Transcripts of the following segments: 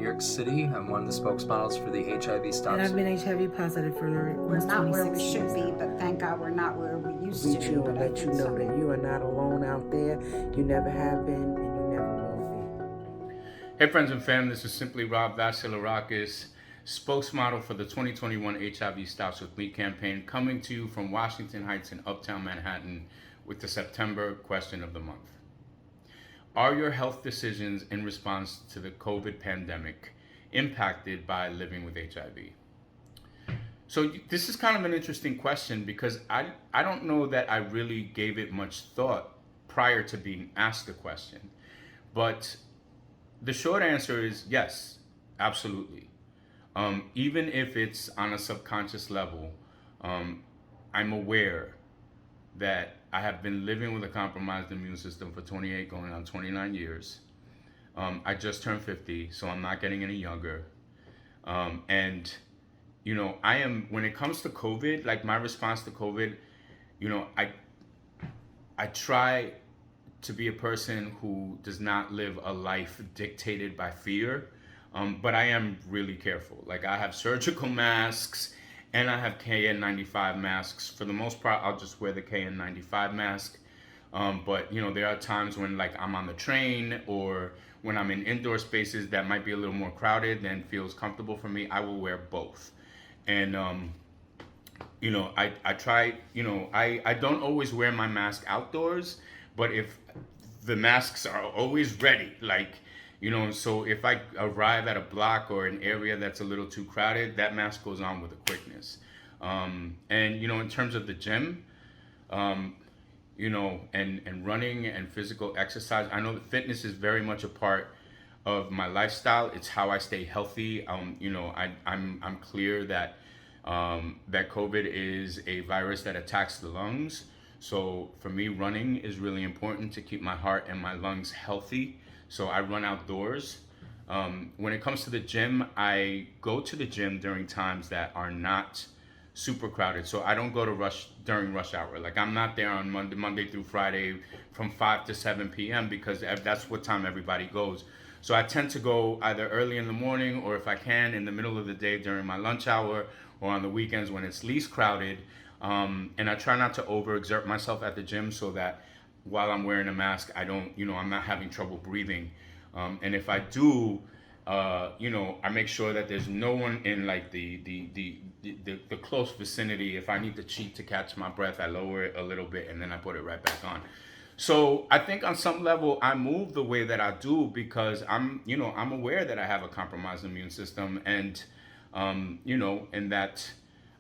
New York City. I'm one of the spokesmodels for the HIV Stop. And I've been HIV positive for We're almost not 26 where we years should be, now. but thank God we're not where we used to Reach be. you But and I let you think know so. that you are not alone out there. You never have been and you never will be. Hey friends and fam, this is Simply Rob Vasilarakis, spokesmodel for the 2021 HIV Stops With Me campaign, coming to you from Washington Heights in Uptown Manhattan with the September question of the month. Are your health decisions in response to the COVID pandemic impacted by living with HIV? So this is kind of an interesting question because I don't know that I really gave it much thought prior to being asked the question. But the short answer is yes, absolutely. Even if it's on a subconscious level, I'm aware that I have been living with a compromised immune system for 28 going on 29 years. I just turned 50, so I'm not getting any younger. And, you know, when it comes to COVID, like my response to COVID, you know, I try to be a person who does not live a life dictated by fear, but I am really careful. Like I have surgical masks and I have KN95 masks. For the most part, I'll just wear the KN95 mask. But you know, there are times when like I'm on the train or when I'm in indoor spaces that might be a little more crowded than feels comfortable for me, I will wear both. And you know, I try, you know, I don't always wear my mask outdoors, but if the masks are always ready, like, you know, so if I arrive at a block or an area that's a little too crowded, that mask goes on with a quickness. And, you know, in terms of the gym, you know, and running and physical exercise, I know that fitness is very much a part of my lifestyle. It's how I stay healthy. You know, I'm clear that that COVID is a virus that attacks the lungs. So for me, running is really important to keep my heart and my lungs healthy. So I run outdoors. When it comes to the gym, I go to the gym during times that are not super crowded. So I don't go to during rush hour. Like I'm not there on Monday through Friday from 5 to 7 p.m. because that's what time everybody goes. So I tend to go either early in the morning or if I can in the middle of the day during my lunch hour or on the weekends when it's least crowded. And I try not to overexert myself at the gym so that while I'm wearing a mask, I don't, you know, I'm not having trouble breathing. And if I do, you know, I make sure that there's no one in like the close vicinity. If I need to cheat to catch my breath, I lower it a little bit and then I put it right back on. So I think on some level I move the way that I do because I'm, you know, I'm aware that I have a compromised immune system and, you know, and that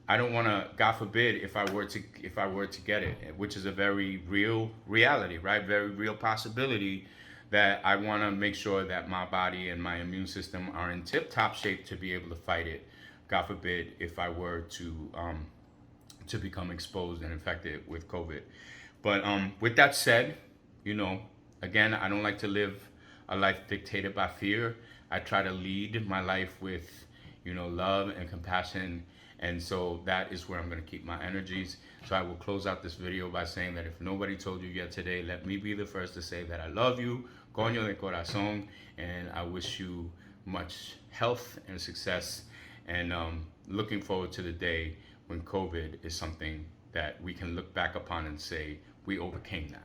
I don't want to, God forbid, if I were to get it, which is a very real reality, right? Very real possibility that I want to make sure that my body and my immune system are in tip-top shape to be able to fight it. God forbid, if I were to become exposed and infected with COVID. But with that said, you know, again, I don't like to live a life dictated by fear. I try to lead my life with, you know, love and compassion. And so that is where I'm going to keep my energies. So I will close out this video by saying that if nobody told you yet today, let me be the first to say that I love you, coño de corazón, and I wish you much health and success. And looking forward to the day when COVID is something that we can look back upon and say we overcame that.